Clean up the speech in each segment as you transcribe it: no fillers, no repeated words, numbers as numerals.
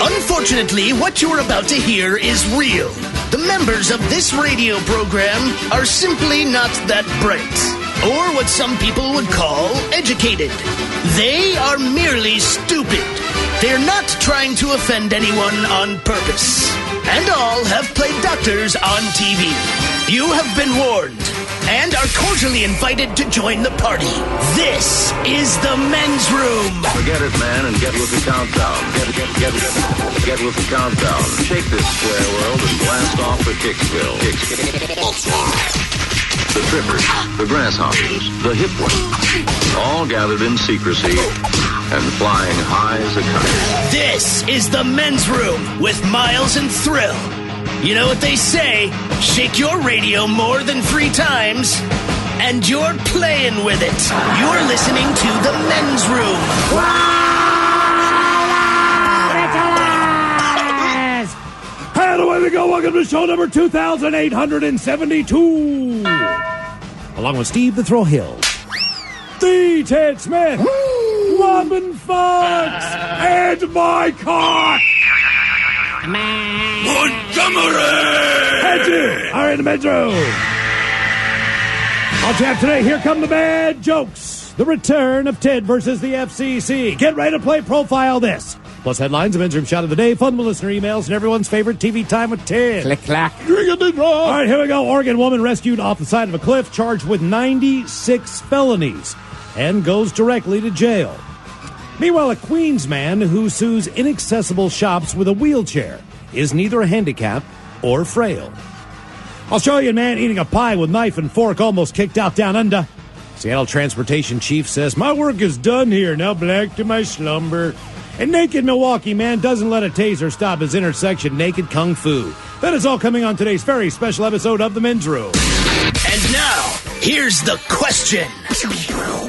Unfortunately, what you're about to hear is real. The members of this radio program are simply not that bright, or what some people would call educated. They are merely stupid. They're not trying to offend anyone on purpose. And all have played doctors on TV. You have been warned and are cordially invited to join the party. This is the men's room. Forget it, man, and get with the countdown. Get with the countdown. Shake this square world and blast off for Kicksville. The trippers, the grasshoppers, the hip ones, all gathered in secrecy and flying high as a kite. This is the men's room with Miles and Thrill. You know what they say, shake your radio more than 3 times, and you're playing with it. You're listening to the men's room. And away we go. Welcome to show number 2,872. Along with Steve the Thrill Hill, the Ted Smith, Robin Fox, and my cock, Montgomery! And you are in the men's room. On tap today, here come the bad jokes. The return of Ted versus the FCC. Get ready to play Profile This. Plus headlines, a men's room shot of the day, fun with listener emails, and everyone's favorite TV time with Ted. Click, clack. All right, here we go. Oregon woman rescued off the side of a cliff, charged with 96 felonies, and goes directly to jail. Meanwhile, a Queens man who sues inaccessible shops with a wheelchair is neither handicapped or frail. Australian man eating a pie with knife and fork almost kicked out down under. Seattle transportation chief says, "My work is done here, now back to my slumber." And naked Milwaukee man doesn't let a taser stop his intersection naked kung fu. That is all coming on today's very special episode of The Men's Room. And now, here's the question.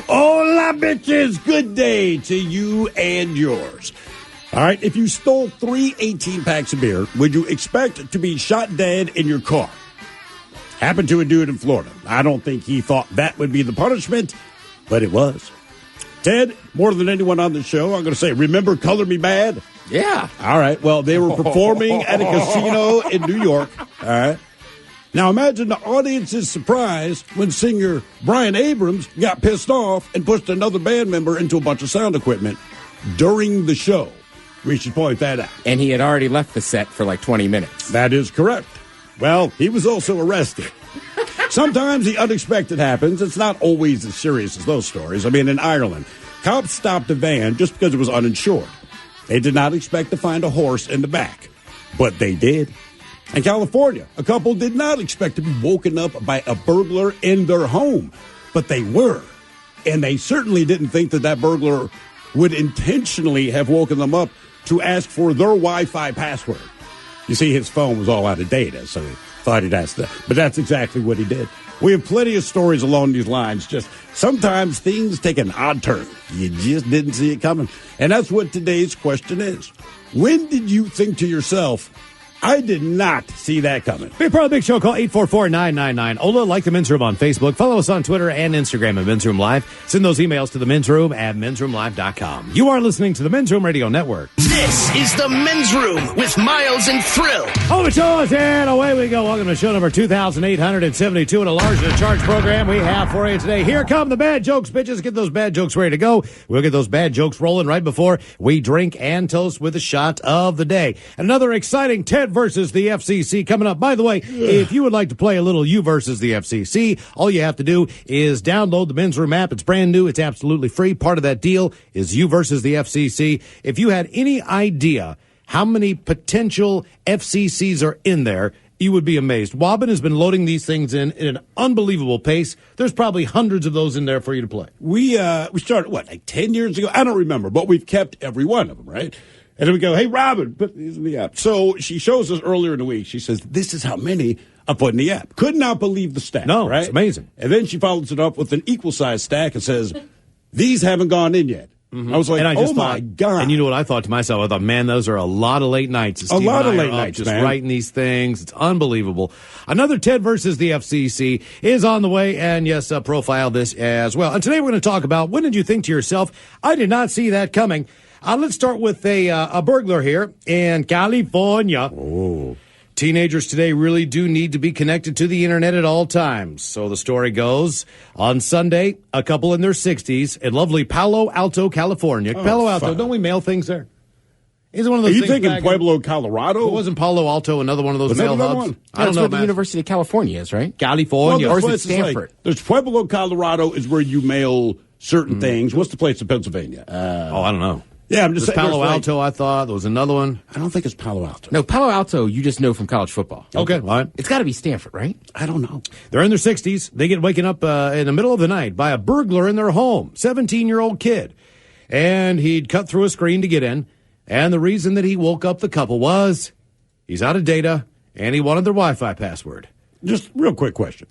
Hola, bitches. Good day to you and yours. All right, if you stole 3 18-packs of beer, would you expect to be shot dead in your car? Happened to a dude in Florida. I don't think he thought that would be the punishment, but it was. Ted, more than anyone on the show, I'm going to say, remember Color Me Bad? Yeah. All right, well, they were performing at a casino in New York. All right. Now, imagine the audience's surprise when singer Brian Abrams got pissed off and pushed another band member into a bunch of sound equipment during the show. We should point that out. And he had already left the set for like 20 minutes. That is correct. Well, he was also arrested. Sometimes the unexpected happens. It's not always as serious as those stories. I mean, in Ireland, cops stopped a van just because it was uninsured. They did not expect to find a horse in the back, but they did. In California, a couple did not expect to be woken up by a burglar in their home, but they were. And they certainly didn't think that that burglar would intentionally have woken them up to ask for their Wi-Fi password. You see, his phone was all out of data, so he thought he'd ask that. But that's exactly what he did. We have plenty of stories along these lines. Just sometimes things take an odd turn. You just didn't see it coming. And that's what today's question is. When did you think to yourself, I did not see that coming? Be part of the big show. Call 844-999-OLA. Like The Men's Room on Facebook. Follow us on Twitter and Instagram at Men's Room Live. Send those emails to the Men's Room at mensroomlive.com. You are listening to the Men's Room Radio Network. This is the Men's Room with Miles and Thrill. Over to us, and away we go. Welcome to show number 2,872 in a large to charge program we have for you today. Here come the bad jokes, bitches. Get those bad jokes ready to go. We'll get those bad jokes rolling right before we drink and toast with a shot of the day. Another exciting Ted versus the FCC coming up. By the way, if you would like to play a little You versus the FCC, all you have to do is download the Men's Room app. It's brand new. It's absolutely free. Part of that deal is You versus the FCC. If you had any idea how many potential FCCs are in there, you would be amazed. Wobbin has been loading these things in an unbelievable pace. There's probably hundreds of those in there for you to play. We started, like 10 years ago? I don't remember, but we've kept every one of them, right? And then we go, hey, Robin, put these in the app. So she shows us earlier in the week. She says, this is how many I put in the app. Could not believe the stack, no, right? It's amazing. And then she follows it up with an equal-sized stack and says, these haven't gone in yet. Mm-hmm. I was like, my God. And you know what I thought to myself? I thought, man, those are a lot of late nights. A lot of late nights, just writing these things. It's unbelievable. Another Ted versus the FCC is on the way, and yes, profile this as well. And today we're going to talk about, when did you think to yourself, I did not see that coming? Let's start with a burglar here in California. Oh. Teenagers today really do need to be connected to the internet at all times. So the story goes, on Sunday, a couple in their 60s in lovely Palo Alto, California. Palo Alto, don't we mail things there? Is it one of those Are you things thinking Pueblo, Colorado? It wasn't Palo Alto, another one of those Was that mail another hubs? one? I don't know. That's where the University of California is, right? California. Or is it places Stanford? there's Pueblo, Colorado is where you mail certain things. What's the place in Pennsylvania? I don't know. Yeah, I'm just There's saying. Palo there's Alto, I thought. There was another one. I don't think it's Palo Alto. No, Palo Alto, you just know from college football. Okay, all right. It's got to be Stanford, right? I don't know. They're in their 60s. They get waken up in the middle of the night by a burglar in their home, 17-year-old kid. And he'd cut through a screen to get in. And the reason that he woke up the couple was he's out of data and he wanted their Wi-Fi password. Just real quick question.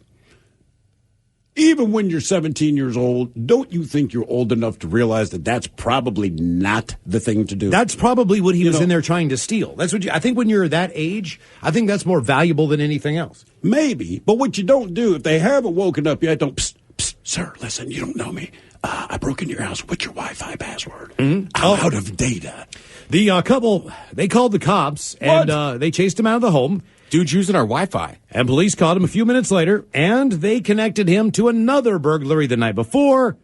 Even when you're 17 years old, don't you think you're old enough to realize that that's probably not the thing to do? That's probably what he was in there trying to steal. That's what I think when you're that age, I think that's more valuable than anything else. Maybe, but what you don't do, if they haven't woken up yet, don't, psst, psst, sir, listen, you don't know me. I broke into your house. What's your Wi-Fi password? I'm out of data. The couple, they called the cops, and they chased him out of the home. Dude's using our Wi-Fi. And police caught him a few minutes later, and they connected him to another burglary the night before,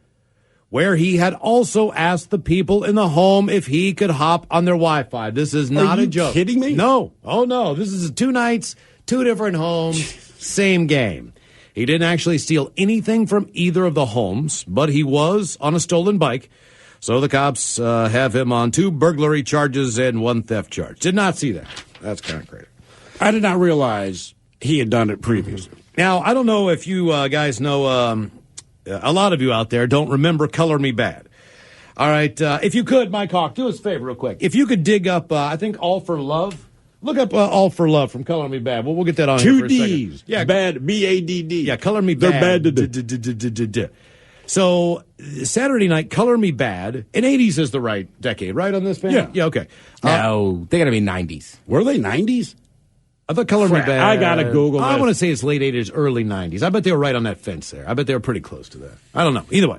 where he had also asked the people in the home if he could hop on their Wi-Fi. This is not a joke. Are you kidding me? No. Oh, no. This is 2 nights, 2 different homes, same game. He didn't actually steal anything from either of the homes, but he was on a stolen bike. So the cops have him on 2 burglary charges and 1 theft charge. Did not see that. That's kind of crazy. I did not realize he had done it previously. Now, I don't know if you guys know, a lot of you out there don't remember Color Me Bad. All right, if you could, Mike Hawk, do us a favor real quick. If you could dig up, I think, All for Love. Look up All for Love from Color Me Bad. We'll get that on here for a second. 2 Ds. Yeah, Bad, B-A-D-D. Yeah, Color Me Bad. They're bad. So, Saturday night, Color Me Bad. And 80s is the right decade, right, on this band? Yeah. Yeah, okay. No, they got to be 90s. Were they 90s? I thought Color Me Crap, Bad. I gotta Google I this. want to say it's late 80s, early 90s. I bet they were right on that fence there. I bet they were pretty close to that. I don't know. Either way.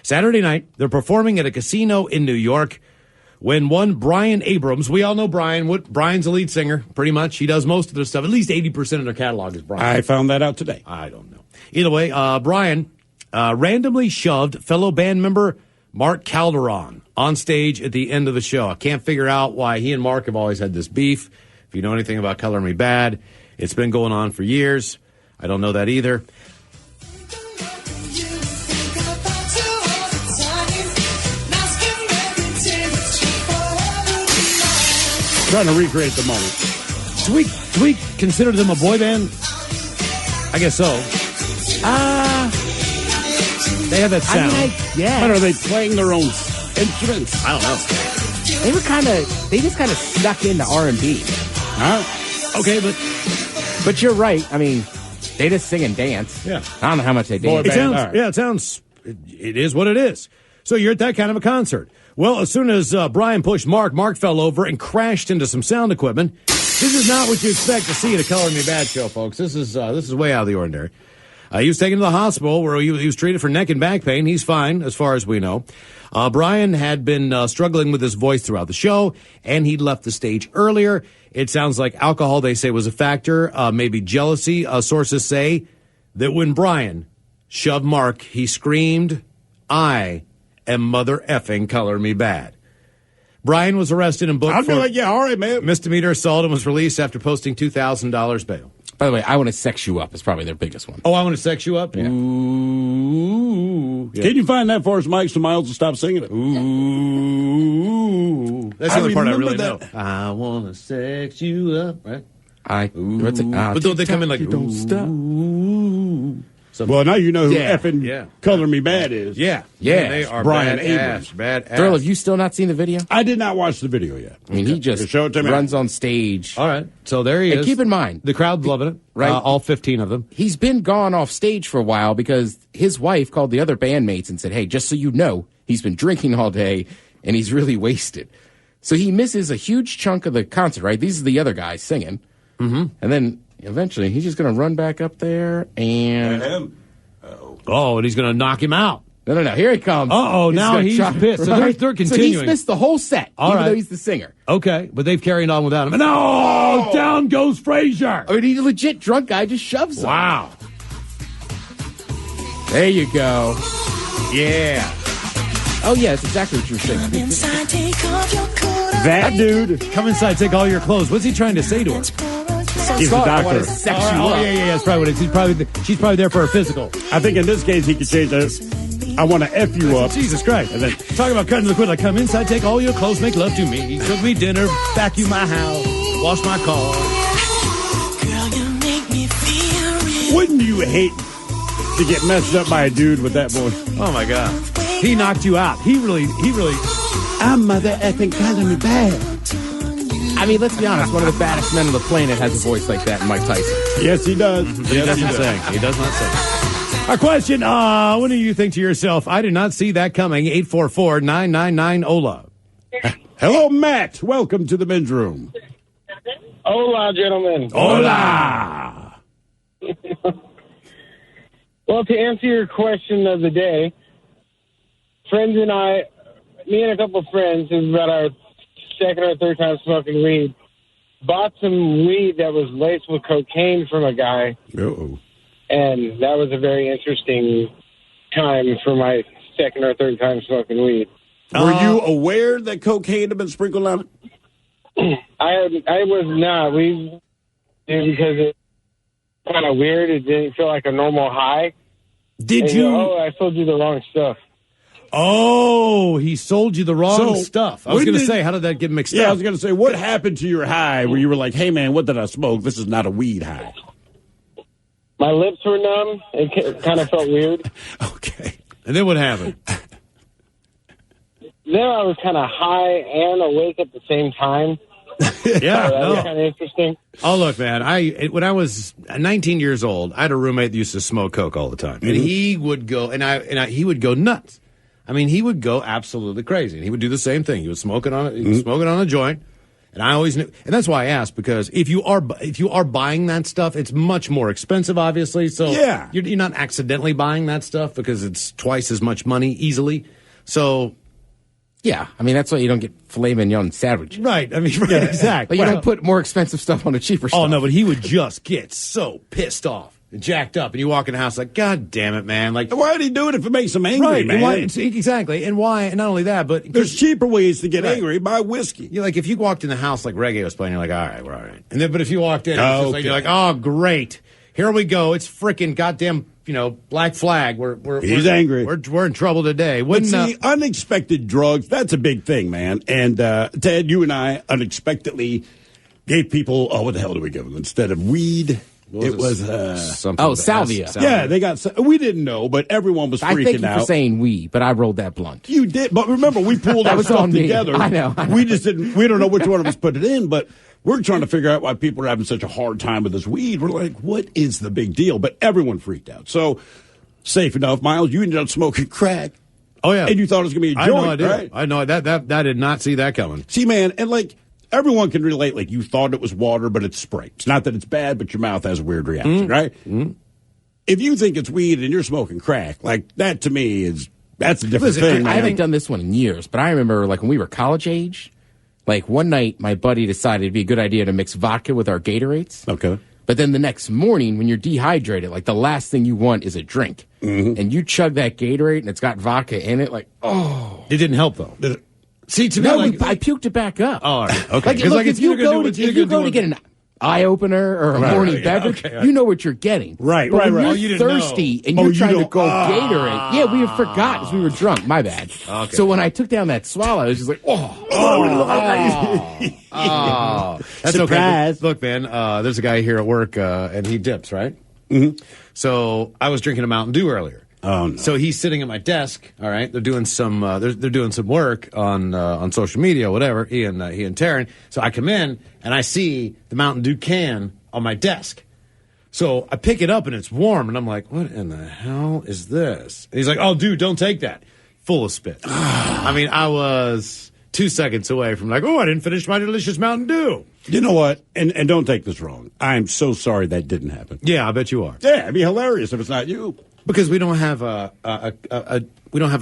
Saturday night, they're performing at a casino in New York when one Brian Abrams, we all know Brian. Brian's a lead singer, pretty much. He does most of their stuff. At least 80% of their catalog is Brian. I found that out today. I don't know. Either way, Brian randomly shoved fellow band member Mark Calderon on stage at the end of the show. I can't figure out why he and Mark have always had this beef. If you know anything about Color Me Bad, it's been going on for years. I don't know that either. Trying to recreate the moment. Do we consider them a boy band? I guess so. They have that sound. But are they playing their own instruments? I don't know. They just kind of snuck into R&B. Huh? Okay, But you're right. I mean, they just sing and dance. Yeah. I don't know how much they dance. it is what it is. So you're at that kind of a concert. Well, as soon as Brian pushed Mark fell over and crashed into some sound equipment. This is not what you expect to see at a Color Me Bad show, folks. This is way out of the ordinary. He was taken to the hospital where he was treated for neck and back pain. He's fine, as far as we know. Brian had been struggling with his voice throughout the show, and he'd left the stage earlier. It sounds like alcohol, they say, was a factor, maybe jealousy. Sources say that when Brian shoved Mark, he screamed, "I am mother effing Color Me Bad." Brian was arrested and booked I'd be for like, yeah, all right, man. misdemeanor assault and was released after posting $2,000 bail. By the way, I Want to Sex You Up is probably their biggest one. Oh, I Want to Sex You Up? Yeah. Ooh. Yeah. Can you find that for us, Mike, so Miles will stop singing it? Ooh. That's the only part I really know. that. I want to sex you up, right? But don't they come in like, don't stop. ooh. Well, now you know who Yeah, effing yeah. Color Me Bad is. Yeah. Yeah. They are Brian bad Abrams. ass. Bad ass. Thrill, have you still not seen the video? I did not watch the video yet. I mean, he just Show it to me. runs on stage. All right. So there he And is. keep in mind, the crowd's loving it. Right. All 15 of them. He's been gone off stage for a while because his wife called the other bandmates and said, "Hey, just so you know, he's been drinking all day and he's really wasted." So he misses a huge chunk of the concert, right? These are the other guys singing. Mm-hmm. And then eventually he's just going to run back up there and... Oh, and he's going to knock him out. No. Here he comes. Now gonna he's try- pissed. So right? they're So he's continuing. missed the whole set, All even right. though he's the singer. Okay, but they've carried on without him. No! Down goes Frazier. I mean, he's a legit drunk guy, just shoves him. Wow. There you go. Yeah. Oh, yeah, that's exactly what you were saying. That dude. Come inside, take all your clothes. What's he trying to say to her? He's the I want doctor. to sex you Oh, up. yeah. That's probably what it is. She's probably there for a physical. I think in this case he could change it. I want to F you up. Jesus Christ. And then talking about cutting the quick, like, come inside, take all your clothes, make love to me, cook me dinner, vacuum my house, wash my car. Wouldn't you hate to get messed up by a dude with that voice? Oh, my God. He knocked you out. He really. I'm mother effing calling me bad. I mean, let's be honest. One of the baddest men on the planet has a voice like that, Mike Tyson. Yes, he does. He does not sing. He does not sing. Our question, what do you think to yourself? I did not see that coming. 844-999-OLA. Hello, Matt. Welcome to the men's room. Hola, gentlemen. Hola. Well, to answer your question of the day, friends and I, me and a couple of friends, this is about our second or third time smoking weed, bought some weed that was laced with cocaine from a guy, Uh-oh. and that was a very interesting time for my second or third time smoking weed. Were you aware that cocaine had been sprinkled on it? I was not. We did because it's kind of weird. It didn't feel like a normal high. Did And you? I sold you the wrong stuff. Oh, he sold you the wrong So, stuff. I was when going to did- say, how did that get mixed Yeah, I up? was going to say, what happened to your high where you were like, hey, man, what did I smoke? This is not a weed high. My lips were numb. It kind of felt weird. Okay. And then what happened? Then I was kind of high and awake at the same time. Yeah, So that was no. kind of interesting. Oh, look, man. When I was 19 years old, I had a roommate that used to smoke coke all the time, and he would go he would go nuts. I mean, he would go absolutely crazy, and he would do the same thing. He was smoking on a joint, and I always knew. And that's why I asked, because if you are buying that stuff, it's much more expensive, obviously. So Yeah. you're not accidentally buying that stuff because it's twice as much money easily. So. Yeah, I mean, that's why you don't get filet mignon sandwich. Right. I mean, right, exactly. Like, you don't put more expensive stuff on the cheaper stuff. Oh, no, but he would just get so pissed off and jacked up. And you walk in the house like, God damn it, man. Like, Why would he do it if it makes him angry, right. man? And why, exactly. And why, and not only that, but There's cheaper ways to get Right. angry. Buy whiskey. you're like, if you walked in the house like reggae was playing, you're like, all right, we're all right. And then, but if you walked in, it's just like, Okay. you're like, oh, great. Here we go. It's freaking goddamn, Black Flag. He's angry. We're in trouble today. But Wouldn't, see, unexpected drugs, that's a big thing, man. And Ted, you and I unexpectedly gave people, what the hell do we give them? Instead of weed, it was... something Oh, salvia. yeah, they got... We didn't know, but everyone was I freaking thank you out. for saying we, but I rolled that blunt. You did, but remember, we pulled That our was stuff on me. together. I know. We just didn't, we don't know which one of us put it in, but we're trying to figure out why people are having such a hard time with this weed. We're like, what is the big deal? But everyone freaked out. So, safe enough, Miles, you ended up smoking crack. Oh, yeah. And you thought it was going to be a I know joint, I did. right? I know that I did not see that coming. See, man, and like, everyone can relate. Like, you thought it was water, but it's spray. It's not that it's bad, but your mouth has a weird reaction, right? Mm-hmm. If you think it's weed and you're smoking crack, like, that to me that's a different Listen, thing, man. I haven't done this one in years, but I remember, like, when we were college age, like, one night my buddy decided it'd be a good idea to mix vodka with our Gatorades. Okay. But then the next morning, when you're dehydrated, like, the last thing you want is a drink. Mm-hmm. And you chug that Gatorade and it's got vodka in it, like, oh. It didn't help, though. See, to me, No, like, I puked it back up. Oh, all right. Okay. Like, 'Cause, look, like, if it's you either gonna go do- it's to, either if you gonna go do to it- get an eye opener or a Right, morning right, yeah, beverage, okay. you know what you're getting. Right, but right, when right. You're Oh, you didn't thirsty know. and Oh, you're you trying to don't- go Gatorade. Yeah, we forgot because we were drunk. My bad. Okay. So when I took down that swallow, I was just like, oh. That's Surprise. okay. Look, man, there's a guy here at work, and he dips, right? Mm-hmm. So I was drinking a Mountain Dew earlier. Oh, no. So he's sitting at my desk. All right, they're doing some they're doing some work on social media, whatever. He and Taryn. So I come in and I see the Mountain Dew can on my desk. So I pick it up and it's warm, and I'm like, "What in the hell is this?" And he's like, "Oh, dude, don't take that." Full of spit. I mean, I was 2 seconds away from like, "Oh, I didn't finish my delicious Mountain Dew." You know what? And don't take this wrong. I'm so sorry that didn't happen. Yeah, I bet you are. Yeah, it'd be hilarious if it's not you. Because we don't have a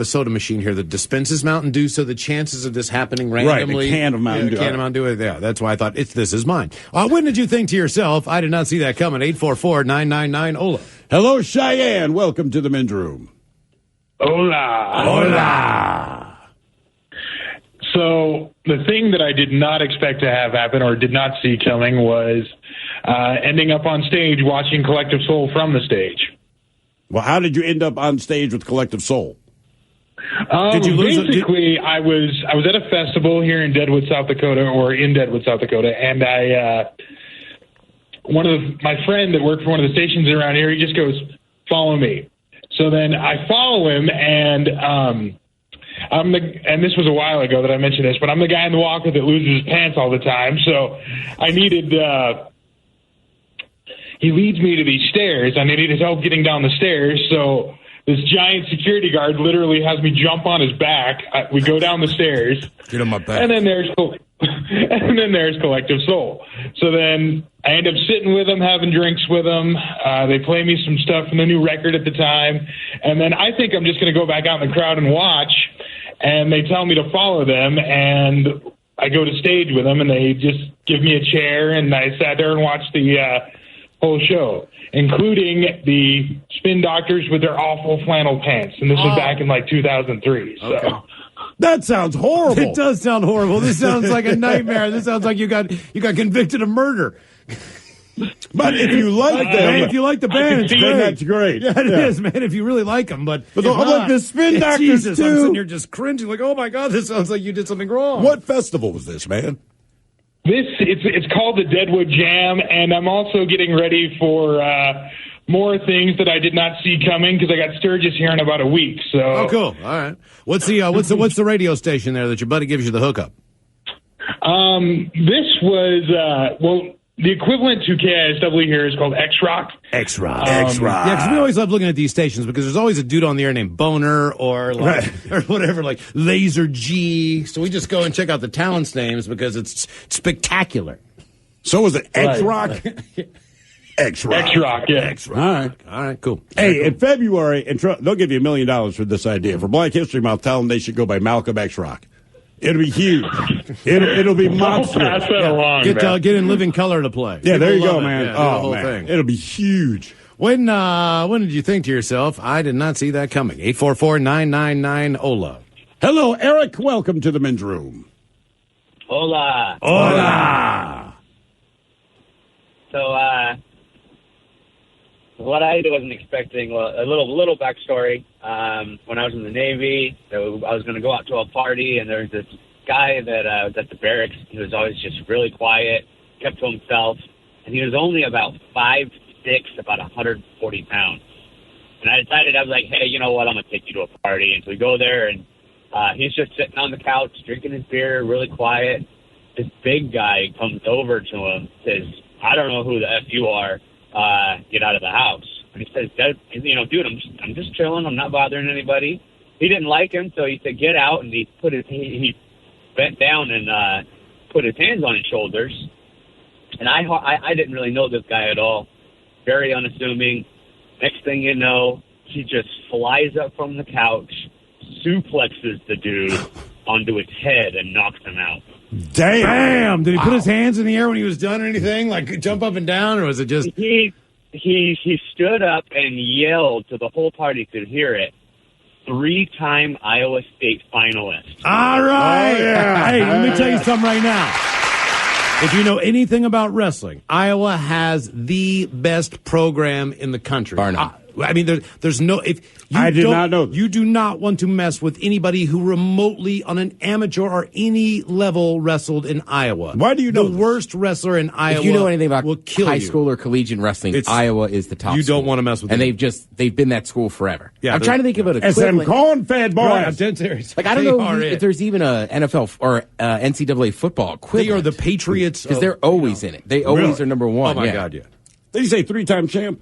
soda machine here that dispenses Mountain Dew, so the chances of this happening randomly, a can of Mountain Dew. Can of Mountain Dew. Yeah, that's why I thought this is mine. When did you think to yourself, I did not see that coming? 844-999-OLA. Hello, Cheyenne. Welcome to the men's room. Hola. Hola. So the thing that I did not expect to have happen or did not see coming was ending up on stage watching Collective Soul from the stage. Well, how did you end up on stage with Collective Soul? Did you lose basically, I was at a festival here in Deadwood, South Dakota, and my friend that worked for one of the stations around here, he just goes, "Follow me." So then I follow him, and this was a while ago that I mentioned this, but I'm the guy in the walker that loses his pants all the time. So I needed. He leads me to these stairs, and I needed his help getting down the stairs. So this giant security guard literally has me jump on his back. We go down the stairs. Get on my back. And then there's Collective Soul. So then I end up sitting with them, having drinks with them. They play me some stuff from the new record at the time. And then I think I'm just going to go back out in the crowd and watch. And they tell me to follow them. And I go to stage with them, and they just give me a chair. And I sat there and watched the whole show, including the Spin Doctors with their awful flannel pants. And this was back in like 2003. So. Okay. That sounds horrible. It does sound horrible. This sounds like a nightmare. This sounds like you got convicted of murder. But if you like them, if you like the band, it's great. That's great. Yeah, it is, man. If you really like them, but I'm like the Spin Doctors Jesus, too. I'm sitting here just cringing, like, oh my God, this sounds like you did something wrong. What festival was this, man? It's called the Deadwood Jam, and I'm also getting ready for more things that I did not see coming because I got Sturgis here in about a week. So cool. All right. What's the radio station there that your buddy gives you the hookup? This was the equivalent to KISW here is called X-Rock. X-Rock. X-Rock. Yeah, because we always love looking at these stations because there's always a dude on the air named Boner or or whatever, like Laser G. So we just go and check out the talents' names because it's spectacular. So was it X-Rock? X-Rock. X-Rock, yeah. X-Rock. All right, cool. Hey, in February, they'll give you $1 million for this idea. For Black History Month, tell them they should go by Malcolm X-Rock. It'll be huge. It'll be monstrous. Pass that along, Get in Living Color to play. Yeah, there you People go, love it. man. Yeah, the oh, whole man. thing. It'll be huge. When did you think to yourself, I did not see that coming? 844-999-OLA. Hello, Eric. Welcome to the men's room. Hola. Hola. So, what I wasn't expecting, a little backstory. When I was in the Navy, I was going to go out to a party, and there was this guy that was at the barracks. He was always just really quiet, kept to himself, and he was only about 5'6", about 140 pounds. And I decided, I was like, hey, you know what, I'm going to take you to a party. And so we go there, and he's just sitting on the couch, drinking his beer, really quiet. This big guy comes over to him, says, I don't know who the F you are. Get out of the house. And he says, dude, I'm just chilling. I'm not bothering anybody. He didn't like him, so he said, get out. And he bent down and put his hands on his shoulders. And I didn't really know this guy at all. Very unassuming. Next thing you know, he just flies up from the couch, suplexes the dude onto his head, and knocks him out. Damn! Did he put his hands in the air when he was done or anything? Like jump up and down, or was it just... He stood up and yelled so the whole party could hear it. 3-time Iowa State finalist. All right! Oh, yeah. Hey, let me tell you something right now. If you know anything about wrestling, Iowa has the best program in the country. Bar none. I mean, there's no... I did not know this. You do not want to mess with anybody who remotely, on an amateur or any level, wrestled in Iowa. Why do you know the this? worst wrestler in Iowa? If you know anything about will kill high you. school or collegiate wrestling, Iowa is the top. You don't school. want to mess with and them. they've been that school forever. Yeah, I'm trying to think of an It's them equivalent. corn-fed boys. Right, I'm dead serious. Like I don't know if there's even a NFL or NCAA football equivalent. They are the Patriots. because they're always in it. They always are number one. Oh my yeah. God, yeah. Did you say 3-time champ?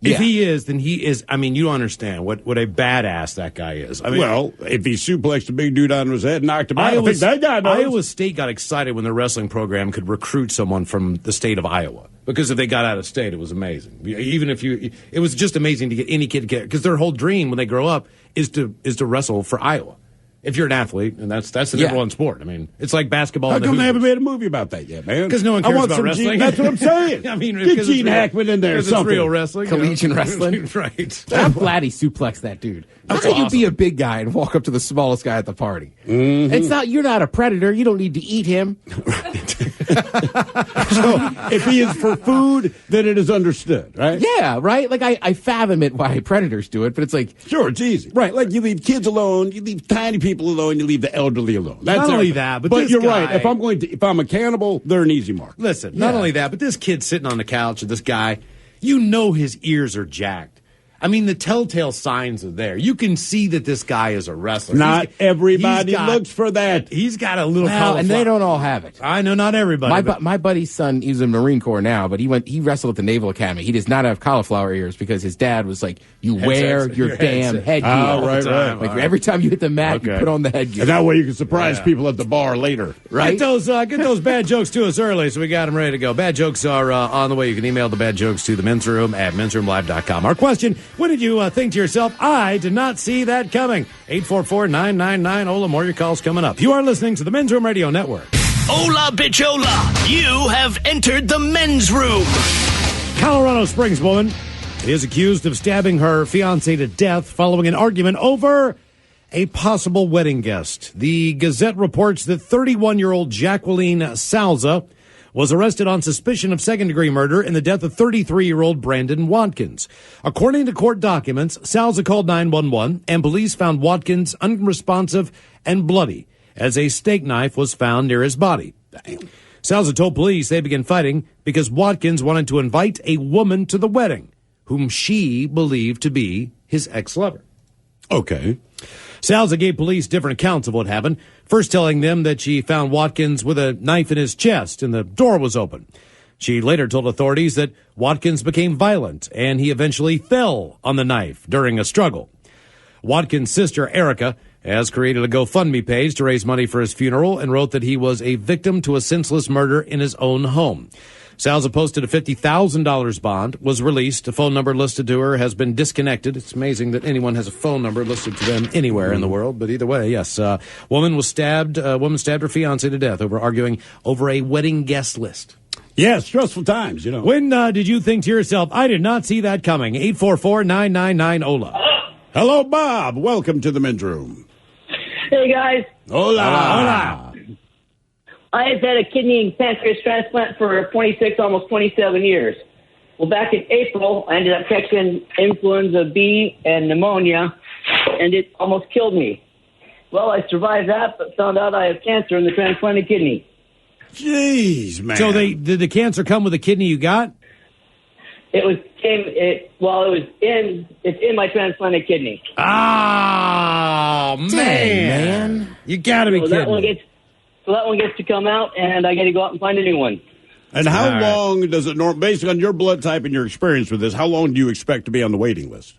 If he is, then he is. I mean, you don't understand what a badass that guy is. I mean, Well, if he suplexed a big dude on his head and knocked him out, I think that guy knows. Iowa State got excited when their wrestling program could recruit someone from the state of Iowa. Because if they got out of state, it was amazing. Even if it was just amazing to get any kid to get, because their whole dream when they grow up is to wrestle for Iowa. If you're an athlete, and that's the number one sport. I mean, it's like basketball. How come they haven't made a movie about that yet, man? Because no one cares about wrestling. That's what I'm saying. I mean, get Gene Hackman in there. It's real wrestling, collegiate wrestling, right? I'm glad he suplexed that dude. How can you be a big guy and walk up to the smallest guy at the party? Mm-hmm. It's not. You're not a predator. You don't need to eat him. So if he is for food, then it is understood, right? Yeah, right. Like I fathom it why predators do it, but it's like sure, it's easy, right? Like you leave kids alone, you leave tiny people alone, you leave the elderly alone. That's not only that, but you're guy, right. If I'm a cannibal, they're an easy mark. Listen, not only that, but this kid sitting on the couch with this guy, his ears are jacked. I mean, the telltale signs are there. You can see that this guy is a wrestler. Not everybody looks for that. He's got a little and they don't all have it. I know not everybody. My buddy's son, he's in the Marine Corps now, but he wrestled at the Naval Academy. He does not have cauliflower ears because his dad was like, you wear your damn headgear. Oh, right. Like every time you hit the mat, you put on the headgear. And that way you can surprise people at the bar later. Right? Get those bad jokes to us early so we got them ready to go. Bad jokes are on the way. You can email the bad jokes to the men's room at mensroomlive.com. Our question, when did you think to yourself, I did not see that coming? 844-999-OLA. More of your calls coming up. You are listening to the Men's Room Radio Network. Ola Bichola, you have entered the men's room. Colorado Springs woman is accused of stabbing her fiancé to death following an argument over a possible wedding guest. The Gazette reports that 31-year-old Jacqueline Salza was arrested on suspicion of second-degree murder in the death of 33-year-old Brandon Watkins. According to court documents, Salza called 911, and police found Watkins unresponsive and bloody as a steak knife was found near his body. Salza told police they began fighting because Watkins wanted to invite a woman to the wedding, whom she believed to be his ex-lover. Okay. Salza gave police different accounts of what happened, first telling them that she found Watkins with a knife in his chest and the door was open. She later told authorities that Watkins became violent and he eventually fell on the knife during a struggle. Watkins' sister, Erica, has created a GoFundMe page to raise money for his funeral and wrote that he was a victim to a senseless murder in his own home. Salza posted a $50,000 bond, was released. A phone number listed to her has been disconnected. It's amazing that anyone has a phone number listed to them anywhere in the world, but either way, yes. Woman stabbed her fiancé to death over arguing over a wedding guest list. Yeah, stressful times, you know. When did you think to yourself, I did not see that coming? 844-999-OLA. Hello, Bob. Welcome to the men's room. Hey, guys. Hola. Hola. I've had a kidney and pancreas transplant for 26, almost 27 years. Well, back in April, I ended up catching influenza B and pneumonia, and it almost killed me. Well, I survived that, but found out I have cancer in the transplanted kidney. Jeez, man. So did the cancer come with the kidney you got? It's in my transplanted kidney. Oh, man. You gotta be kidding. So that one gets to come out, and I got to go out and find a new one. And how long does it, based on your blood type and your experience with this, how long do you expect to be on the waiting list?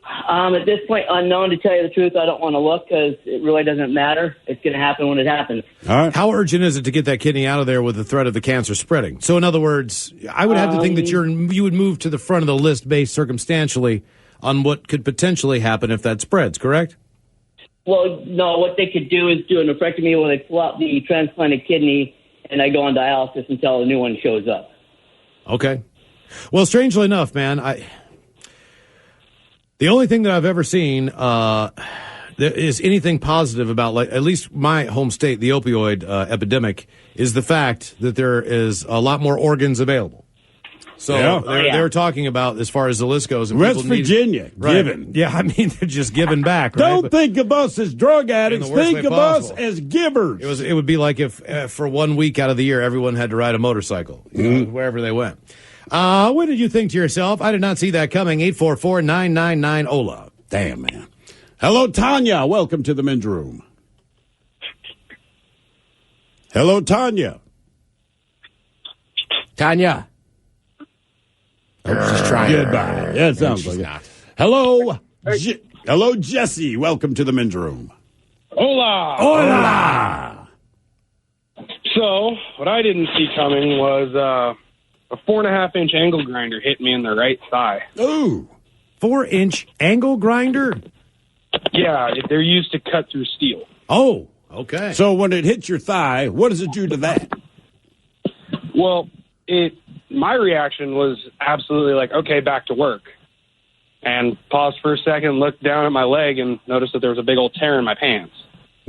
At this point, unknown, to tell you the truth. I don't want to look because it really doesn't matter. It's going to happen when it happens. All right. How urgent is it to get that kidney out of there with the threat of the cancer spreading? So, in other words, I would have to think that you would move to the front of the list based circumstantially on what could potentially happen if that spreads, correct? Well, no, what they could do is do a nephrectomy where they pull out the transplanted kidney and I go on dialysis until a new one shows up. Okay. Well, strangely enough, man, the only thing that I've ever seen is anything positive about, like, at least my home state, the opioid epidemic, is the fact that there is a lot more organs available. So they were talking about, as far as the list goes, and West Virginia, giving. Yeah, I mean, they're just giving back. Right? Don't think of us as drug addicts. Think of us as givers. It would be like if for 1 week out of the year, everyone had to ride a motorcycle, wherever they went. When did you think to yourself, I did not see that coming? 844-999-OLA. Damn, man. Hello, Tanya. Welcome to the men's room. Hello, Tanya. Tanya. She's trying. Goodbye. Yeah, it sounds like it. Hello, hello, Jesse. Welcome to the men's room. Hola. Hola. So, what I didn't see coming was a 4.5-inch angle grinder hit me in the right thigh. Ooh. 4-inch angle grinder? Yeah, they're used to cut through steel. Oh, okay. So when it hits your thigh, what does it do to that? Well, my reaction was absolutely like, okay, back to work. And paused for a second, looked down at my leg, and noticed that there was a big old tear in my pants.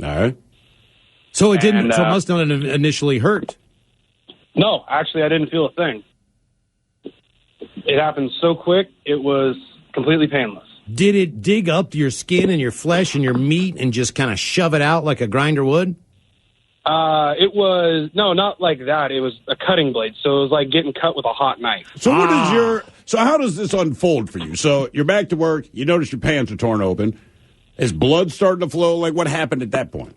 All right. So it didn't. So it must not have initially hurt. No, actually, I didn't feel a thing. It happened so quick, it was completely painless. Did it dig up your skin and your flesh and your meat and just kind of shove it out like a grinder would? It was, no, not like that. It was a cutting blade, so it was like getting cut with a hot knife. So so how does this unfold for you? So you're back to work, you notice your pants are torn open. Is blood starting to flow? Like, what happened at that point?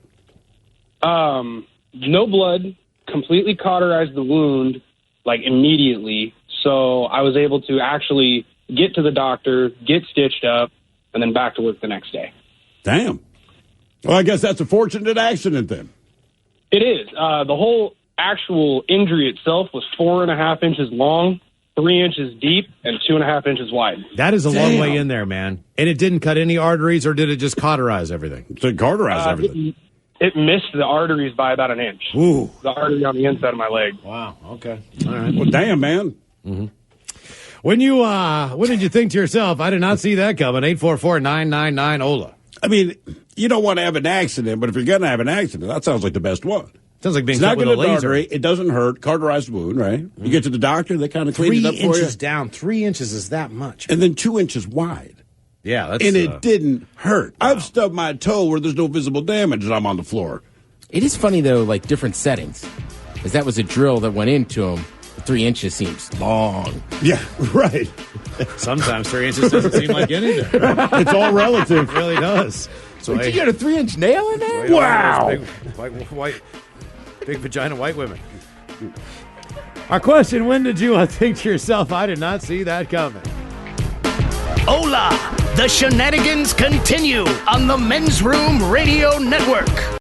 No blood, completely cauterized the wound, like, immediately. So I was able to actually get to the doctor, get stitched up, and then back to work the next day. Damn. Well, I guess that's a fortunate accident then. It is. The whole actual injury itself was 4.5 inches long, 3 inches deep, and 2.5 inches wide. That is a long way in there, man. And it didn't cut any arteries, or did it just cauterize everything? It cauterized everything. It missed the arteries by about an inch. Ooh. The artery on the inside of my leg. Wow. Okay. All right. Well, damn, man. Mm-hmm. When did you think to yourself, I did not see that coming? 844-999-OLA. I mean, you don't want to have an accident, but if you're going to have an accident, that sounds like the best one. Sounds like being it's cut with a laser. Artery, it doesn't hurt. Cauterized wound, right? Mm-hmm. You get to the doctor, they kind of clean it up for you. 3 inches down. 3 inches is that much. And then 2 inches wide. Yeah, that's... And it didn't hurt. Wow. I've stubbed my toe where there's no visible damage and I'm on the floor. It is funny, though, like different settings. Because that was a drill that went into him. 3 inches seems long. Yeah, right. Sometimes 3 inches doesn't seem like anything. It's all relative. It really does. So did you get a 3-inch nail in there? Wow. Big vagina white women. Our question, when did you think to yourself, I did not see that coming? Hola! The shenanigans continue on the Men's Room Radio Network.